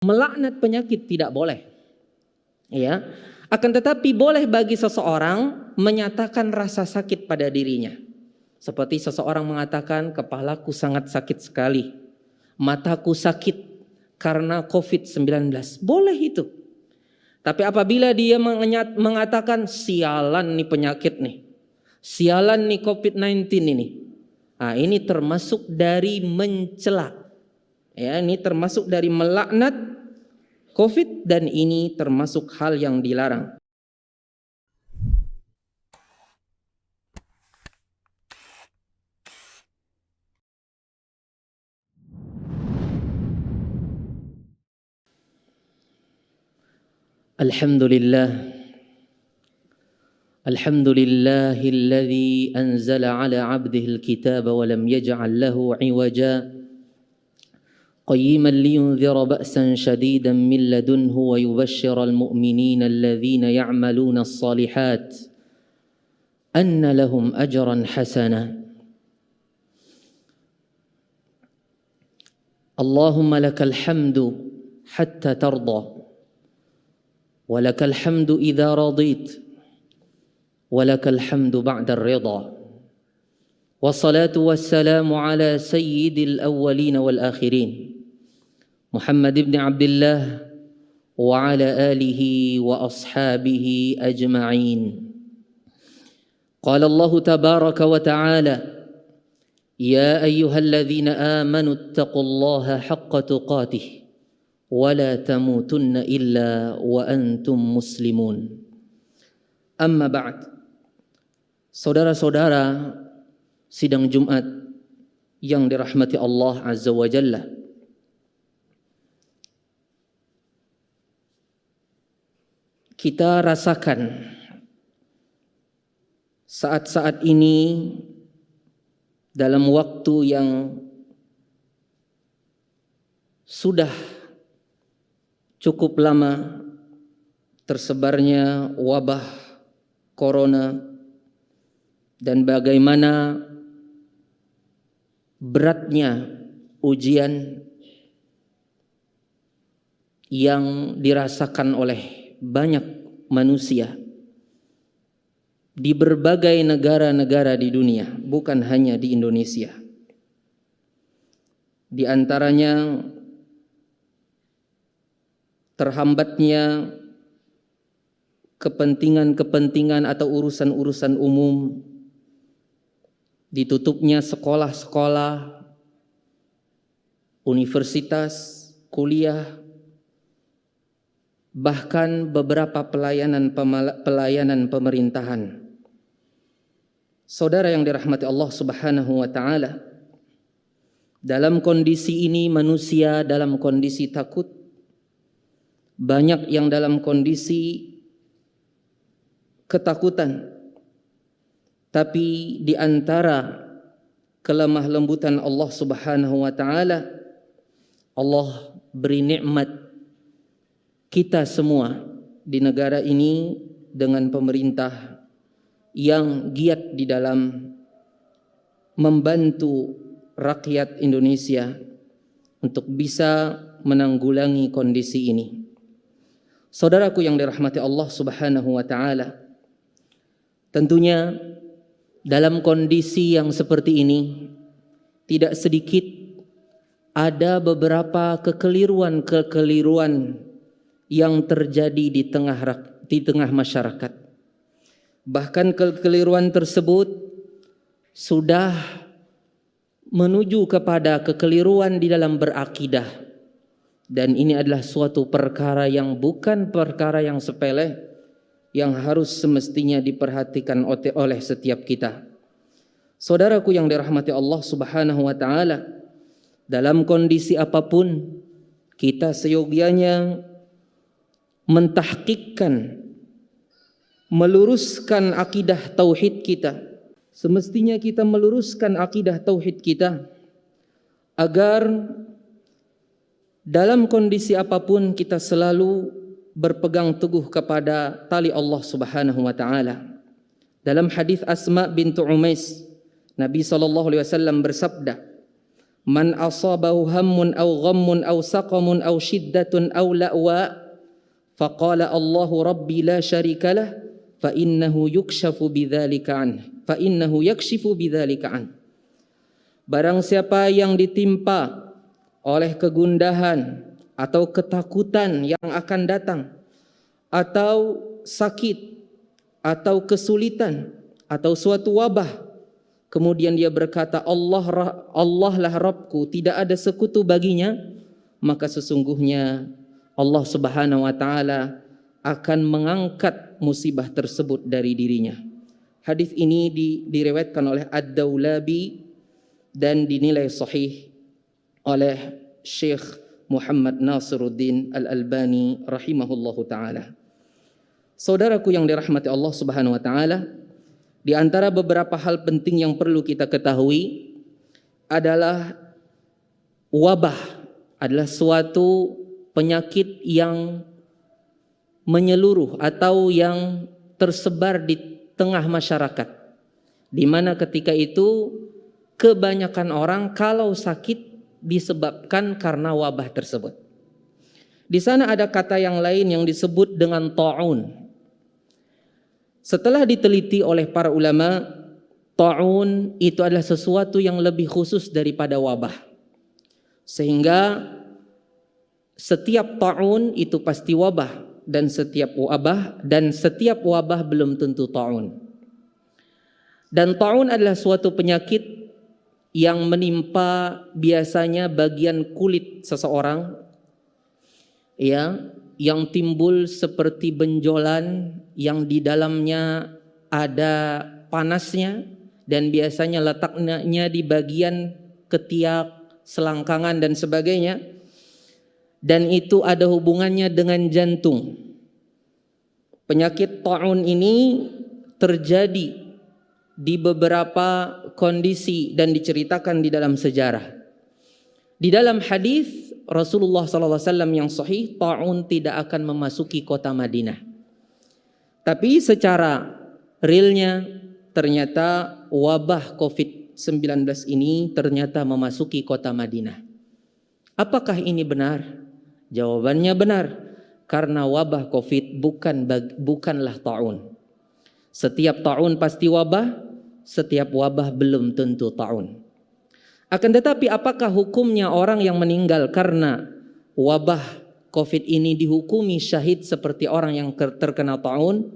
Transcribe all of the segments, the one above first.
Melaknat penyakit tidak boleh. Ya. Akan tetapi boleh bagi seseorang menyatakan rasa sakit pada dirinya. Seperti seseorang mengatakan, kepalaku sangat sakit sekali, mataku sakit karena COVID-19. Boleh itu. Tapi apabila dia mengatakan, sialan nih penyakit nih, sialan nih COVID-19 ini, nah, ini termasuk dari mencela. Ya, ini termasuk dari melaknat COVID, dan ini termasuk hal yang dilarang. Alhamdulillahilladzi anzala ala 'abdihi al-kitaba wa lam yaj'al lahu 'iwaja qayyiman liyunzira ba'san shadidan min ladunhu wa yubashshiral mu'minina alladhina ya'maluna as-salihat anna lahum ajran hasana. Allahumma lakal hamdu hatta tarda ولك الحمد إذا رضيت ولك الحمد بعد الرضا والصلاة والسلام على سيد الأولين والآخرين محمد بن عبد الله وعلى آله وأصحابه أجمعين. قال الله تبارك وتعالى يا أيها الذين آمنوا اتقوا الله حق تقاته ولا تموتن إلا وأنتم مسلمون. Amma ba'd. Saudara-saudara sidang Jumat yang dirahmati Allah Azza wa Jalla, kita rasakan saat-saat ini dalam waktu yang sudah cukup lama tersebarnya wabah corona, dan bagaimana beratnya ujian yang dirasakan oleh banyak manusia di berbagai negara-negara di dunia, bukan hanya di Indonesia. Di antaranya terhambatnya kepentingan-kepentingan atau urusan-urusan umum, ditutupnya sekolah-sekolah, universitas, kuliah, bahkan beberapa pelayanan pemerintahan. Saudara yang dirahmati Allah Subhanahu wa taala, dalam kondisi ini manusia dalam kondisi takut. Banyak yang dalam kondisi ketakutan. Tapi di antara kelemah lembutan Allah Subhanahu wa taala, Allah beri nikmat kita semua di negara ini dengan pemerintah yang giat di dalam membantu rakyat Indonesia untuk bisa menanggulangi kondisi ini. Saudaraku yang dirahmati Allah Subhanahu wa taala, tentunya dalam kondisi yang seperti ini tidak sedikit ada beberapa kekeliruan yang terjadi di tengah masyarakat. Bahkan kekeliruan tersebut sudah menuju kepada kekeliruan di dalam berakidah. Dan ini adalah suatu perkara yang bukan perkara yang sepele, yang harus semestinya diperhatikan oleh setiap kita. Saudaraku yang dirahmati Allah Subhanahu wa taala, dalam kondisi apapun kita seyogianya mentahqiqkan, meluruskan akidah tauhid kita. Semestinya kita meluruskan akidah tauhid kita agar dalam kondisi apapun kita selalu berpegang teguh kepada tali Allah Subhanahu wa taala. Dalam hadis Asma bintu Umais, Nabi sallallahu alaihi wasallam bersabda, Man asabahu hammun aw ghammun aw saqamun aw shiddatun aw la'wa faqala Allahu rabbi la syarika lah fa innahu yukshafu bidzalika an fa innahu yakshifu bidzalika an. Barang siapa yang ditimpa oleh kegundahan atau ketakutan yang akan datang, atau sakit, atau kesulitan, atau suatu wabah, kemudian dia berkata, Allah lah Rabbku, tidak ada sekutu baginya, maka sesungguhnya Allah Subhanahu wa taala akan mengangkat musibah tersebut dari dirinya. Hadis ini diriwayatkan oleh Ad-Daulabi dan dinilai sahih oleh Syekh Muhammad Nasiruddin Al-Albani rahimahullahu taala. Saudaraku yang dirahmati Allah Subhanahu wa taala, di antara beberapa hal penting yang perlu kita ketahui adalah wabah adalah suatu penyakit yang menyeluruh atau yang tersebar di tengah masyarakat, di mana ketika itu kebanyakan orang kalau sakit disebabkan karena wabah tersebut. Di sana ada kata yang lain yang disebut dengan ta'un. Setelah diteliti oleh para ulama, ta'un itu adalah sesuatu yang lebih khusus daripada wabah. Sehingga setiap ta'un itu pasti wabah, dan setiap wabah belum tentu ta'un. Dan ta'un adalah suatu penyakit yang menimpa biasanya bagian kulit seseorang, ya, yang timbul seperti benjolan yang di dalamnya ada panasnya, dan biasanya letaknya di bagian ketiak, selangkangan dan sebagainya, dan itu ada hubungannya dengan jantung. Penyakit ta'un ini terjadi di beberapa kondisi dan diceritakan di dalam sejarah. Di dalam hadis Rasulullah SAW yang sahih, ta'un tidak akan memasuki kota Madinah. Tapi secara realnya ternyata wabah COVID-19 ini ternyata memasuki kota Madinah. Apakah ini benar? Jawabannya benar, karena wabah COVID bukanlah ta'un. Setiap ta'un pasti wabah, setiap wabah belum tentu ta'un. Akan tetapi apakah hukumnya orang yang meninggal karena wabah COVID ini dihukumi syahid seperti orang yang terkena ta'un?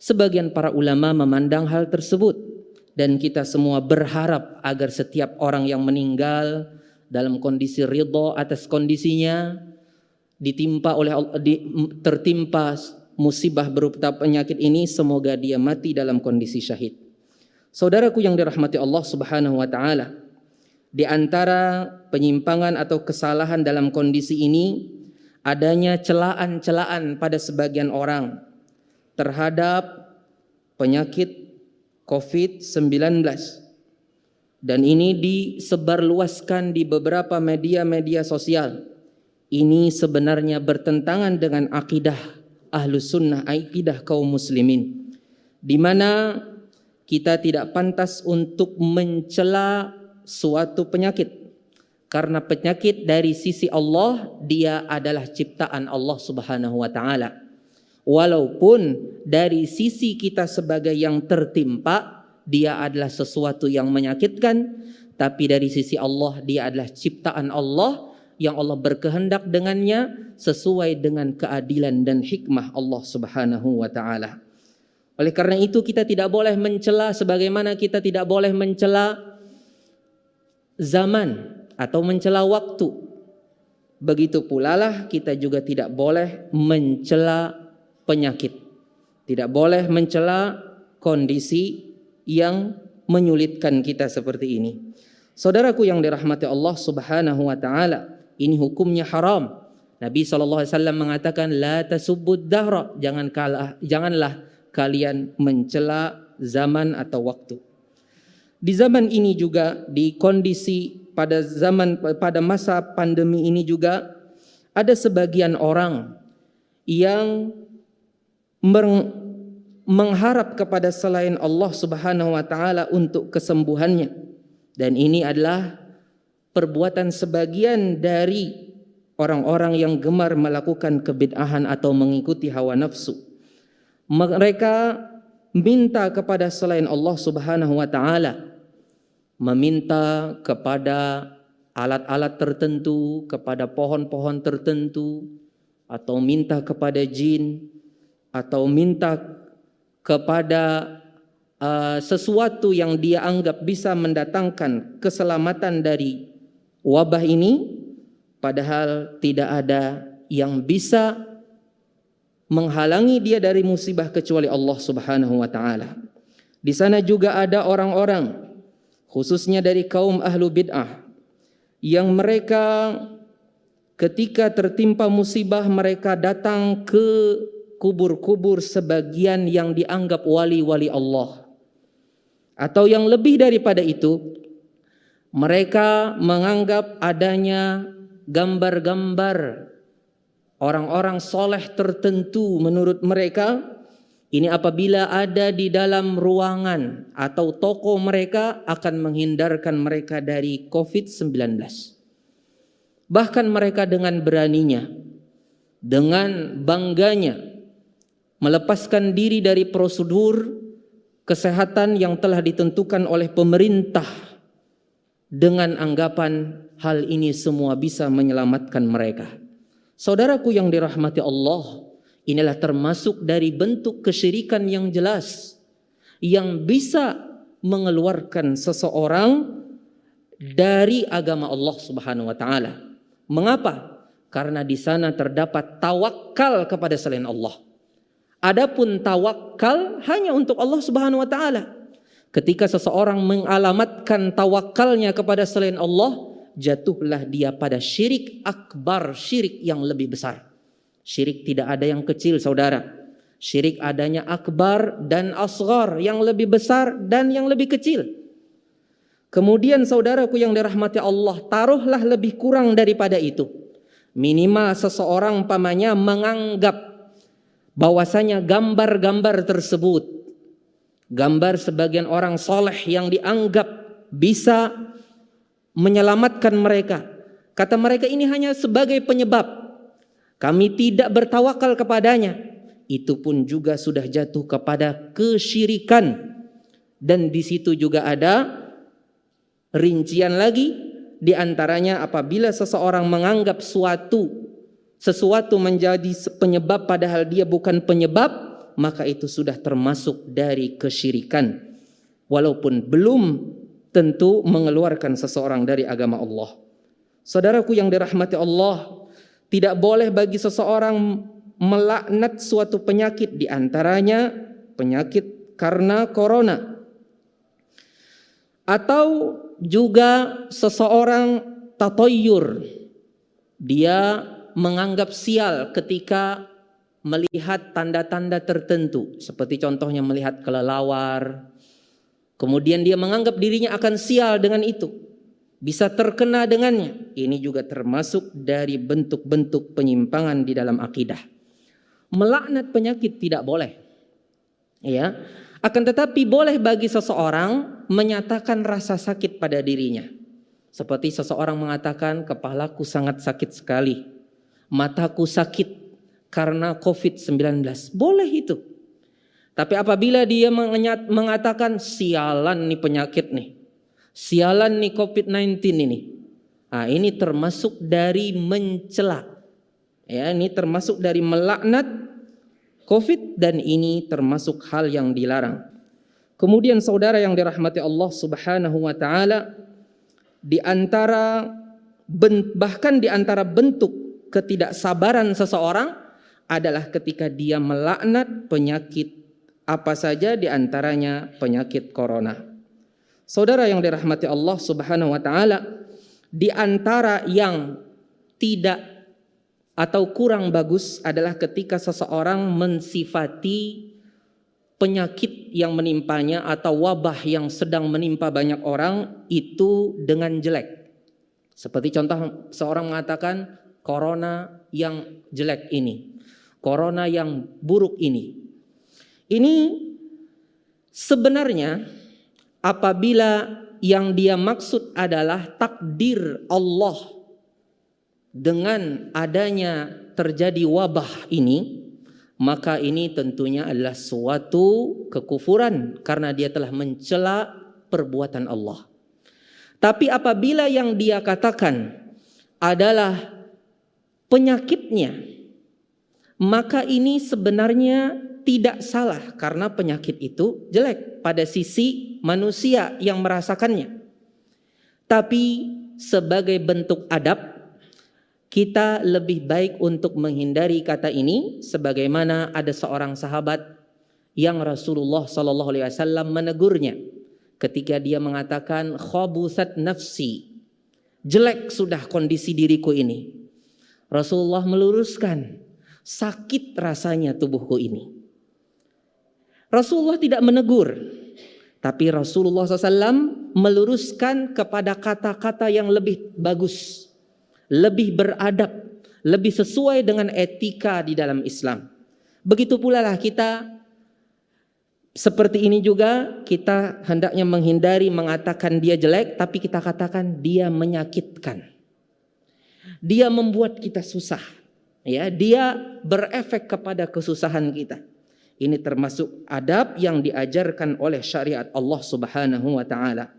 Sebagian para ulama memandang hal tersebut, dan kita semua berharap agar setiap orang yang meninggal dalam kondisi ridha atas kondisinya, tertimpa musibah berupa penyakit ini, semoga dia mati dalam kondisi syahid. Saudaraku yang dirahmati Allah Subhanahu wa taala, di antara penyimpangan atau kesalahan dalam kondisi ini adanya celaan-celaan pada sebagian orang terhadap penyakit COVID-19, dan ini disebarluaskan di beberapa media-media sosial. Ini sebenarnya bertentangan dengan akidah Ahlus Sunnah, akidah kaum muslimin, di mana kita tidak pantas untuk mencela suatu penyakit, karena penyakit dari sisi Allah dia adalah ciptaan Allah Subhanahu wa taala. Walaupun dari sisi kita sebagai yang tertimpa dia adalah sesuatu yang menyakitkan, tapi dari sisi Allah dia adalah ciptaan Allah yang Allah berkehendak dengannya sesuai dengan keadilan dan hikmah Allah Subhanahu wa taala. Oleh karena itu kita tidak boleh mencela, sebagaimana kita tidak boleh mencela zaman atau mencela waktu. Begitu pula lah kita juga tidak boleh mencela penyakit. Tidak boleh mencela kondisi yang menyulitkan kita seperti ini. Saudaraku yang dirahmati Allah Subhanahu wa taala, ini hukumnya haram. Nabi SAW mengatakan la tasubbud dahra, janganlah kalian mencela zaman atau waktu. Di zaman ini juga, di kondisi pada masa pandemi ini juga ada sebagian orang yang mengharap kepada selain Allah Subhanahu wa taala untuk kesembuhannya, dan ini adalah perbuatan sebagian dari orang-orang yang gemar melakukan kebid'ahan atau mengikuti hawa nafsu. Mereka minta kepada selain Allah Subhanahu wa taala, meminta kepada alat-alat tertentu, kepada pohon-pohon tertentu, atau minta kepada jin, atau minta kepada sesuatu yang dia anggap bisa mendatangkan keselamatan dari wabah ini, padahal tidak ada yang bisa menghalangi dia dari musibah kecuali Allah Subhanahu wa taala. Di sana juga ada orang-orang khususnya dari kaum ahlu bid'ah yang mereka ketika tertimpa musibah mereka datang ke kubur-kubur sebagian yang dianggap wali-wali Allah. Atau yang lebih daripada itu, mereka menganggap adanya gambar-gambar orang-orang soleh tertentu menurut mereka. Ini apabila ada di dalam ruangan atau toko mereka akan menghindarkan mereka dari COVID-19. Bahkan mereka dengan beraninya, dengan bangganya melepaskan diri dari prosedur kesehatan yang telah ditentukan oleh pemerintah dengan anggapan hal ini semua bisa menyelamatkan mereka. Saudaraku yang dirahmati Allah, inilah termasuk dari bentuk kesyirikan yang jelas yang bisa mengeluarkan seseorang dari agama Allah Subhanahu wa taala. Mengapa? Karena di sana terdapat tawakal kepada selain Allah. Adapun tawakal hanya untuk Allah Subhanahu wa taala. Ketika seseorang mengalamatkan tawakalnya kepada selain Allah, jatuhlah dia pada syirik akbar, syirik yang lebih besar. Syirik tidak ada yang kecil, saudara. Syirik adanya akbar dan asghar, yang lebih besar dan yang lebih kecil. Kemudian saudaraku yang dirahmati Allah, taruhlah lebih kurang daripada itu. Minimal seseorang umpamanya menganggap bahwasanya gambar-gambar tersebut, gambar sebagian orang soleh yang dianggap bisa menyelamatkan mereka. Kata mereka ini hanya sebagai penyebab. Kami tidak bertawakal kepadanya. Itu pun juga sudah jatuh kepada kesyirikan. Dan di situ juga ada rincian lagi, di antaranya apabila seseorang menganggap sesuatu menjadi penyebab padahal dia bukan penyebab, maka itu sudah termasuk dari kesyirikan. Walaupun belum tentu mengeluarkan seseorang dari agama Allah. Saudaraku yang dirahmati Allah, tidak boleh bagi seseorang melaknat suatu penyakit, di antaranya penyakit karena corona. Atau juga seseorang tatoyur, dia menganggap sial ketika melihat tanda-tanda tertentu, seperti contohnya melihat kelelawar. Kemudian dia menganggap dirinya akan sial dengan itu, bisa terkena dengannya. Ini juga termasuk dari bentuk-bentuk penyimpangan di dalam akidah. Melaknat penyakit tidak boleh, ya. Akan tetapi boleh bagi seseorang menyatakan rasa sakit pada dirinya. Seperti seseorang mengatakan, kepalaku sangat sakit sekali, mataku sakit karena COVID-19. Boleh itu. Tapi apabila dia mengatakan sialan nih penyakit nih, sialan nih COVID-19 ini, nah, ini termasuk dari mencela. Ya, ini termasuk dari melaknat COVID, dan ini termasuk hal yang dilarang. Kemudian saudara yang dirahmati Allah Subhanahu wa taala, bahkan di antara bentuk ketidaksabaran seseorang adalah ketika dia melaknat penyakit apa saja, di antaranya penyakit corona. Saudara yang dirahmati Allah Subhanahu wa taala, di antara yang tidak atau kurang bagus adalah ketika seseorang mensifati penyakit yang menimpanya atau wabah yang sedang menimpa banyak orang itu dengan jelek. Seperti contoh seorang mengatakan corona yang jelek ini, corona yang buruk ini. Ini sebenarnya apabila yang dia maksud adalah takdir Allah dengan adanya terjadi wabah ini, maka ini tentunya adalah suatu kekufuran karena dia telah mencela perbuatan Allah. Tapi apabila yang dia katakan adalah penyakitnya, maka ini sebenarnya tidak salah karena penyakit itu jelek pada sisi manusia yang merasakannya. Tapi sebagai bentuk adab, kita lebih baik untuk menghindari kata ini, sebagaimana ada seorang sahabat yang Rasulullah SAW menegurnya ketika dia mengatakan khabuthat nafsi, jelek sudah kondisi diriku ini. Rasulullah meluruskan, sakit rasanya tubuhku ini. Rasulullah tidak menegur, tapi Rasulullah SAW meluruskan kepada kata-kata yang lebih bagus, lebih beradab, lebih sesuai dengan etika di dalam Islam. Begitu pula lah kita, seperti ini juga kita hendaknya menghindari mengatakan dia jelek, tapi kita katakan dia menyakitkan. Dia membuat kita susah, ya, dia berefek kepada kesusahan kita. Ini termasuk adab yang diajarkan oleh syariat Allah Subhanahu wa taala.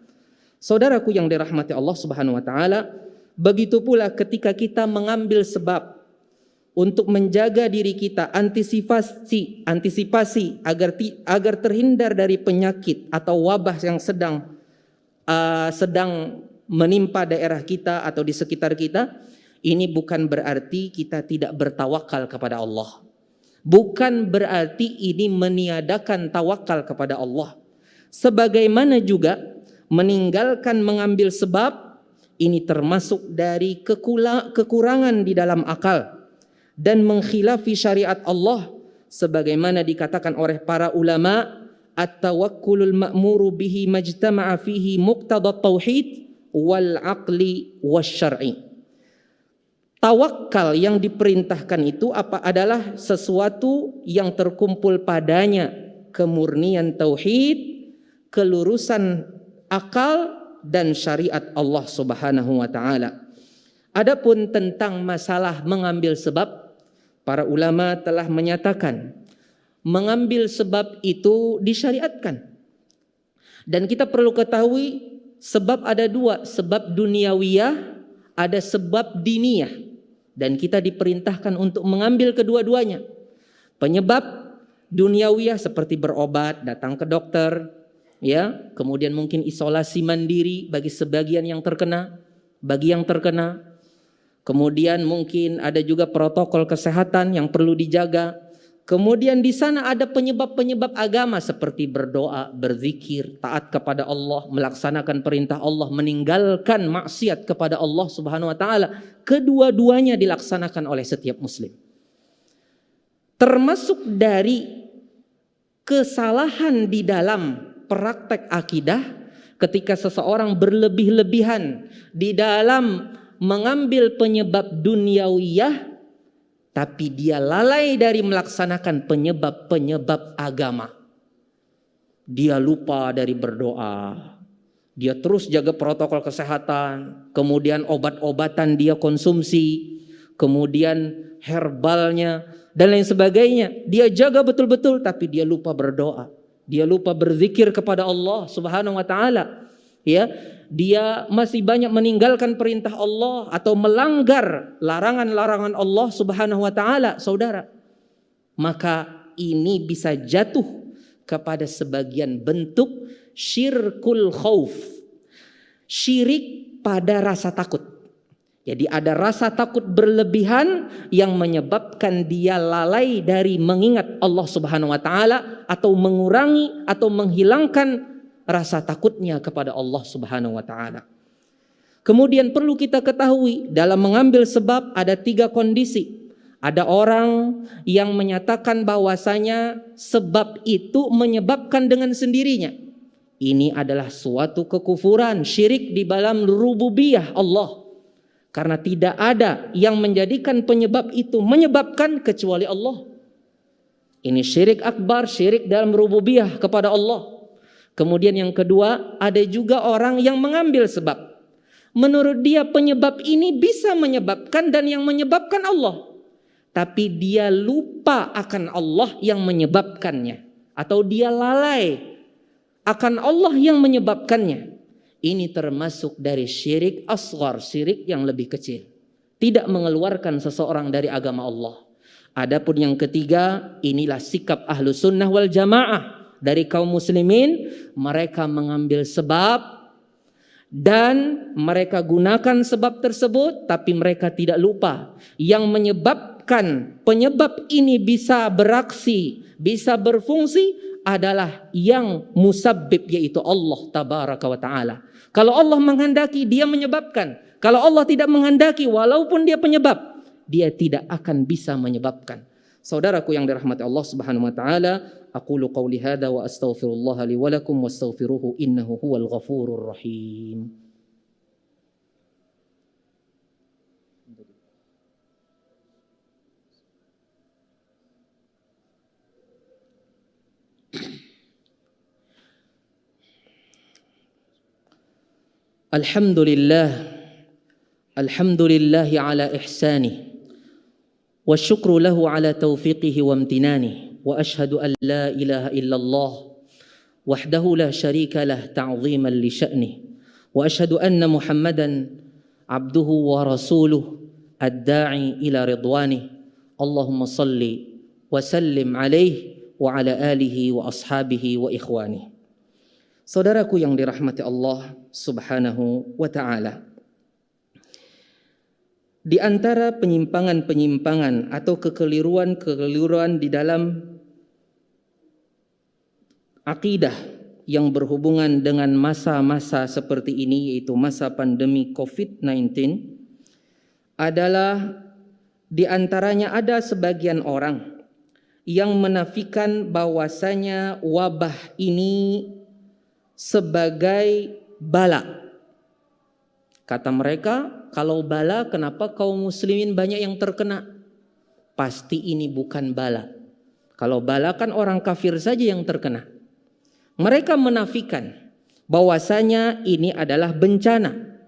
Saudaraku yang dirahmati Allah Subhanahu wa taala, begitu pula ketika kita mengambil sebab untuk menjaga diri kita, antisipasi agar terhindar dari penyakit atau wabah yang sedang menimpa daerah kita atau di sekitar kita. Ini bukan berarti kita tidak bertawakal kepada Allah. Bukan berarti ini meniadakan tawakal kepada Allah. Sebagaimana juga meninggalkan mengambil sebab, ini termasuk dari kekurangan di dalam akal dan mengkhilafi syariat Allah, sebagaimana dikatakan oleh para ulama, at-tawakkulul ma'muru bihi majtama'a fihi muqtada tauhid wal aqli wasyar'i. Tawakal yang diperintahkan itu adalah sesuatu yang terkumpul padanya kemurnian tauhid, kelurusan akal dan syariat Allah Subhanahu wa taala. Adapun tentang masalah mengambil sebab, para ulama telah menyatakan mengambil sebab itu disyariatkan. Dan kita perlu ketahui sebab ada dua, sebab duniawiyah, ada sebab diniyah. Dan kita diperintahkan untuk mengambil kedua-duanya. Penyebab duniawiyah seperti berobat, datang ke dokter, ya, kemudian mungkin isolasi mandiri bagi sebagian yang terkena, kemudian mungkin ada juga protokol kesehatan yang perlu dijaga. Kemudian di sana ada penyebab-penyebab agama seperti berdoa, berzikir, taat kepada Allah, melaksanakan perintah Allah, meninggalkan maksiat kepada Allah Subhanahu wa taala. Kedua-duanya dilaksanakan oleh setiap muslim. Termasuk dari kesalahan di dalam praktek akidah ketika seseorang berlebih-lebihan di dalam mengambil penyebab duniawiyah, tapi dia lalai dari melaksanakan penyebab-penyebab agama. Dia lupa dari berdoa. Dia terus jaga protokol kesehatan. Kemudian obat-obatan dia konsumsi. Kemudian herbalnya dan lain sebagainya. Dia jaga betul-betul, tapi dia lupa berdoa. Dia lupa berzikir kepada Allah Subhanahu wa taala. Ya, dia masih banyak meninggalkan perintah Allah atau melanggar larangan-larangan Allah Subhanahu wa taala, saudara. Maka ini bisa jatuh kepada sebagian bentuk syirkul khauf. Syirik pada rasa takut. Jadi ada rasa takut berlebihan yang menyebabkan dia lalai dari mengingat Allah Subhanahu wa taala atau mengurangi atau menghilangkan rasa takutnya kepada Allah Subhanahu wa taala. Kemudian perlu kita ketahui dalam mengambil sebab ada 3 kondisi. Ada orang yang menyatakan bahwasanya sebab itu menyebabkan dengan sendirinya. Ini adalah suatu kekufuran, syirik di dalam rububiyah Allah. Karena tidak ada yang menjadikan penyebab itu menyebabkan kecuali Allah. Ini syirik akbar, syirik dalam rububiyah kepada Allah. Kemudian yang kedua, ada juga orang yang mengambil sebab. Menurut dia penyebab ini bisa menyebabkan dan yang menyebabkan Allah. Tapi dia lupa akan Allah yang menyebabkannya. Atau dia lalai akan Allah yang menyebabkannya. Ini termasuk dari syirik asghar, syirik yang lebih kecil. Tidak mengeluarkan seseorang dari agama Allah. Adapun yang ketiga, inilah sikap ahlu sunnah wal jamaah. Dari kaum muslimin, mereka mengambil sebab dan mereka gunakan sebab tersebut, tapi mereka tidak lupa yang menyebabkan penyebab ini bisa beraksi, bisa berfungsi adalah yang musabbib, yaitu Allah tabaraka wa ta'ala. Kalau Allah menghendaki, dia menyebabkan. Kalau Allah tidak menghendaki, walaupun dia penyebab, dia tidak akan bisa menyebabkan. Saudaraku yang dirahmati Allah Subhanahu wa taala, aqulu qauli hadza wa astaghfirullah li wa lakum wastaghfiruhu innahu huwal ghafurur rahim. Alhamdulillah ala ihsanih. والشكر له على توفيقه وامتنانه وأشهد أن لا إله إلا الله وحده لا شريك له تعظيما لشأنه وأشهد أن محمدا عبده ورسوله الداعي إلى رضوانه اللهم صل وسلم عليه وعلى آله وأصحابه وإخوانه. Saudaraku yang dirahmati Allah Subhanahu wa ta'ala, di antara penyimpangan-penyimpangan atau kekeliruan-kekeliruan di dalam akidah yang berhubungan dengan masa-masa seperti ini, yaitu masa pandemi COVID-19, adalah di antaranya ada sebagian orang yang menafikan bahwasanya wabah ini sebagai bala. Kata mereka, kalau bala kenapa kaum muslimin banyak yang terkena? Pasti ini bukan bala. Kalau bala kan orang kafir saja yang terkena. Mereka menafikan bahwasanya ini adalah bencana.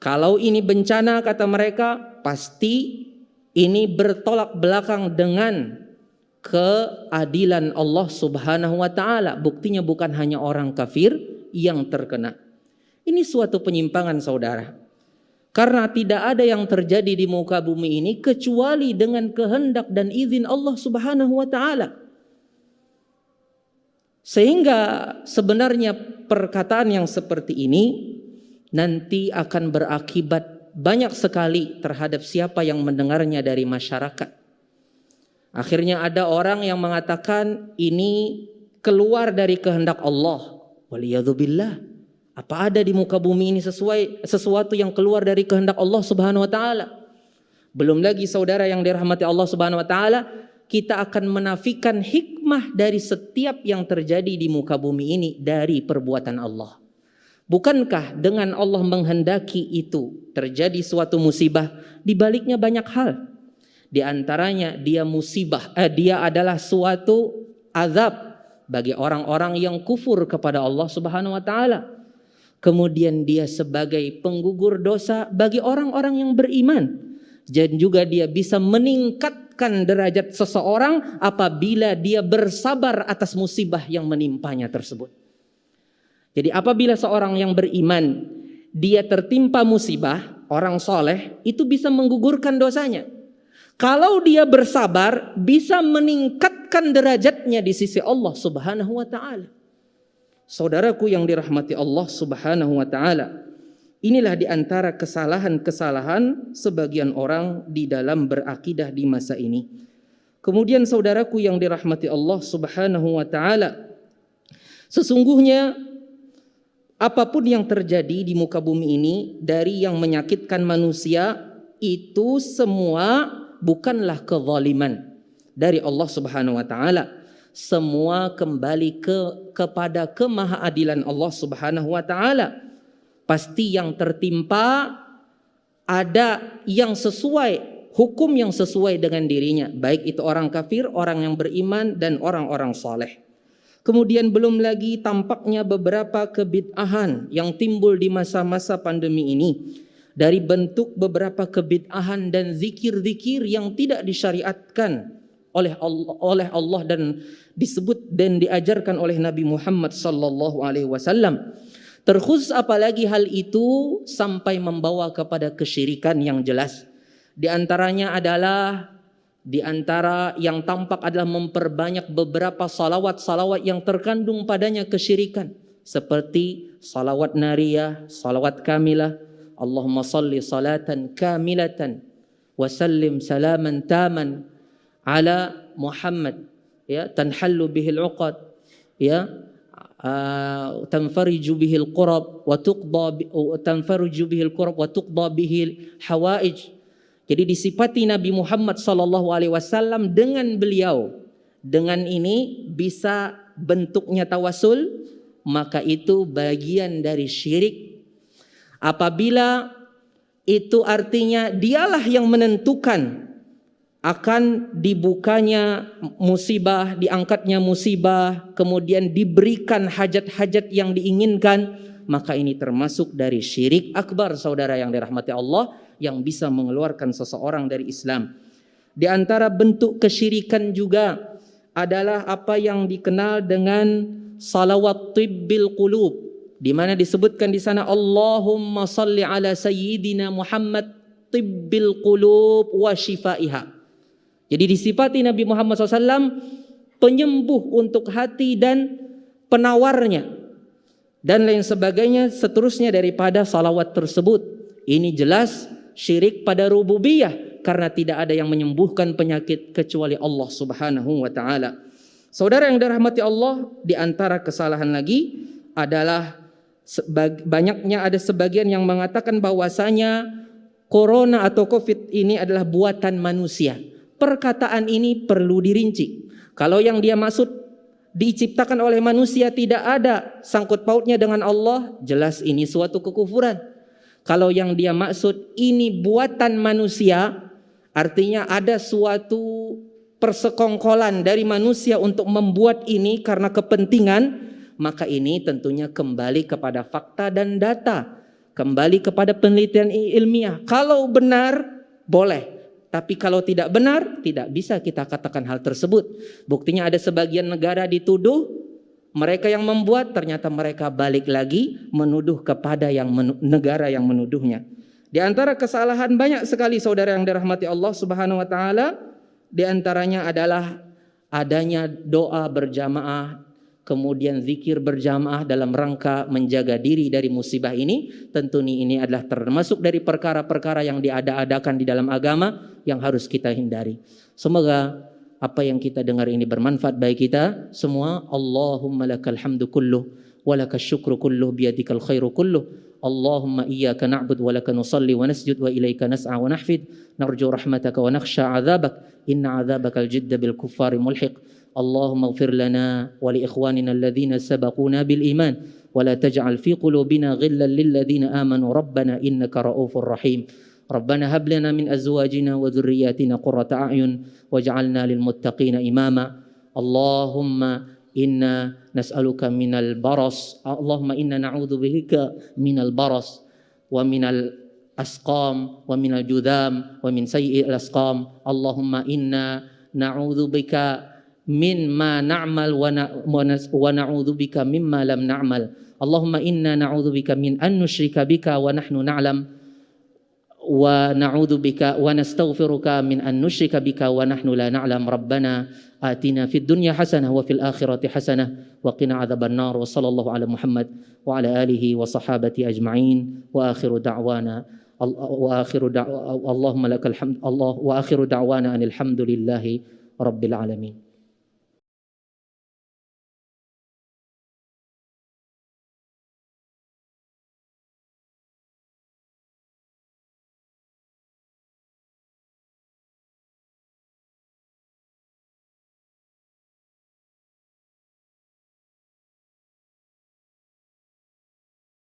Kalau ini bencana, kata mereka, pasti ini bertolak belakang dengan keadilan Allah Subhanahu wa ta'ala. Buktinya bukan hanya orang kafir yang terkena. Ini suatu penyimpangan, saudara. Karena tidak ada yang terjadi di muka bumi ini kecuali dengan kehendak dan izin Allah Subhanahu wa ta'ala. Sehingga sebenarnya perkataan yang seperti ini nanti akan berakibat banyak sekali terhadap siapa yang mendengarnya dari masyarakat. Akhirnya ada orang yang mengatakan ini keluar dari kehendak Allah. Waliyadzubillah. Apa ada di muka bumi ini sesuatu yang keluar dari kehendak Allah Subhanahu wa ta'ala? Belum lagi saudara yang dirahmati Allah Subhanahu wa ta'ala, kita akan menafikan hikmah dari setiap yang terjadi di muka bumi ini dari perbuatan Allah. Bukankah dengan Allah menghendaki itu terjadi suatu musibah, di baliknya banyak hal. Di antaranya dia adalah suatu azab bagi orang-orang yang kufur kepada Allah Subhanahu wa ta'ala. Kemudian dia sebagai penggugur dosa bagi orang-orang yang beriman. Dan juga dia bisa meningkatkan derajat seseorang apabila dia bersabar atas musibah yang menimpanya tersebut. Jadi apabila seorang yang beriman dia tertimpa musibah, orang soleh, itu bisa menggugurkan dosanya. Kalau dia bersabar, bisa meningkatkan derajatnya di sisi Allah Subhanahu wa ta'ala. Saudaraku yang dirahmati Allah Subhanahu wa ta'ala, inilah di antara kesalahan-kesalahan sebagian orang di dalam berakidah di masa ini. Kemudian saudaraku yang dirahmati Allah Subhanahu wa ta'ala, sesungguhnya apapun yang terjadi di muka bumi ini dari yang menyakitkan manusia, itu semua bukanlah kezaliman dari Allah Subhanahu wa ta'ala. Semua kembali kepada kemahaadilan Allah Subhanahu wa ta'ala. Pasti yang tertimpa ada yang sesuai, hukum yang sesuai dengan dirinya, baik itu orang kafir, orang yang beriman, dan orang-orang saleh. Kemudian belum lagi tampaknya beberapa kebid'ahan yang timbul di masa-masa pandemi ini. Dari bentuk beberapa kebid'ahan dan zikir-zikir yang tidak disyariatkan oleh Allah dan disebut dan diajarkan oleh Nabi Muhammad sallallahu alaihi wasallam. Terkhusus apalagi hal itu sampai membawa kepada kesyirikan yang jelas. Di antaranya adalah di antara yang tampak adalah memperbanyak beberapa salawat-salawat yang terkandung padanya kesyirikan. Seperti salawat nariyah, salawat kamilah. Allahumma salli salatan kamilatan wa sallim salaman taman ala Muhammad. Ya, tanhallu bihil uqad. Ya, tanfariju bihil qurab wa tuqda bihil hawaij. Jadi disifati Nabi Muhammad SAW dengan beliau. Dengan ini bisa bentuknya tawasul, maka itu bagian dari syirik. Apabila itu artinya dialah yang menentukan akan dibukanya musibah, diangkatnya musibah, kemudian diberikan hajat-hajat yang diinginkan, maka ini termasuk dari syirik akbar, saudara yang dirahmati Allah, yang bisa mengeluarkan seseorang dari Islam. Di antara bentuk kesyirikan juga adalah apa yang dikenal dengan salawat tibbil qulub, di mana disebutkan di sana Allahumma salli ala sayyidina Muhammad tibbil qulub wa shifaiha. Jadi disifati Nabi Muhammad SAW penyembuh untuk hati dan penawarnya dan lain sebagainya seterusnya daripada salawat tersebut. Ini jelas syirik pada rububiyah karena tidak ada yang menyembuhkan penyakit kecuali Allah Subhanahu wa taala. Saudara yang dirahmati Allah, di antara kesalahan lagi adalah banyaknya ada sebagian yang mengatakan bahwasanya corona atau Covid ini adalah buatan manusia. Perkataan ini perlu dirinci. Kalau yang dia maksud diciptakan oleh manusia tidak ada sangkut pautnya dengan Allah, jelas ini suatu kekufuran. Kalau yang dia maksud ini buatan manusia, artinya ada suatu persekongkolan dari manusia untuk membuat ini karena kepentingan, maka ini tentunya kembali kepada fakta dan data, kembali kepada penelitian ilmiah. Kalau benar, boleh. Tapi kalau tidak benar, tidak bisa kita katakan hal tersebut. Buktinya ada sebagian negara dituduh, mereka yang membuat ternyata mereka balik lagi menuduh kepada negara yang menuduhnya. Di antara kesalahan banyak sekali saudara yang dirahmati Allah Subhanahu wa taala, di antaranya adalah adanya doa berjamaah, kemudian zikir berjamaah dalam rangka menjaga diri dari musibah ini. Tentu ini adalah termasuk dari perkara-perkara yang diada-adakan di dalam agama yang harus kita hindari. Semoga apa yang kita dengar ini bermanfaat bagi kita semua. Allahumma lakal hamdu kulluh wa lakal syukru kulluh biyadikal khairu kulluh. Allahumma iyyaka na'budu wa laka nusalli wa nasjud wa ilaika nas'a wa nahfid narju rahmataka wa nakhsha 'adzabak inna 'adzabakal jidda bil kuffari mulhiq. Allahumma ighfir lana wa li ikhwanina alladhina sabaquna bil iman wa la taj'al fi qulubina ghillan lil ladzina amanu rabbana innaka ra'ufur rahim. ربنا هب لنا من أزواجنا وذرياتنا قرة أعين واجعلنا للمتقين إماما اللهم إنا نسألك من البرص اللهم إنا نعوذ بك من البرص ومن الأسقام ومن الجذام ومن سيء الأسقام اللهم إنا نعوذ بك مما نعمل ونعوذ بك مما لم نعمل اللهم إنا نعوذ بك من أن نشرك بك ونحن نعلم ونعوذ بك ونستغفرك من أن نشرك بك ونحن لا نعلم ربنا آتنا في الدنيا حسنة وفي الآخرة حسنة وقنا عذاب النار وصلى الله على محمد وعلى آله وصحابته أجمعين وآخر دعوانا اللهم لك الحمد وآخر دعوانا أن الحمد لله رب العالمين.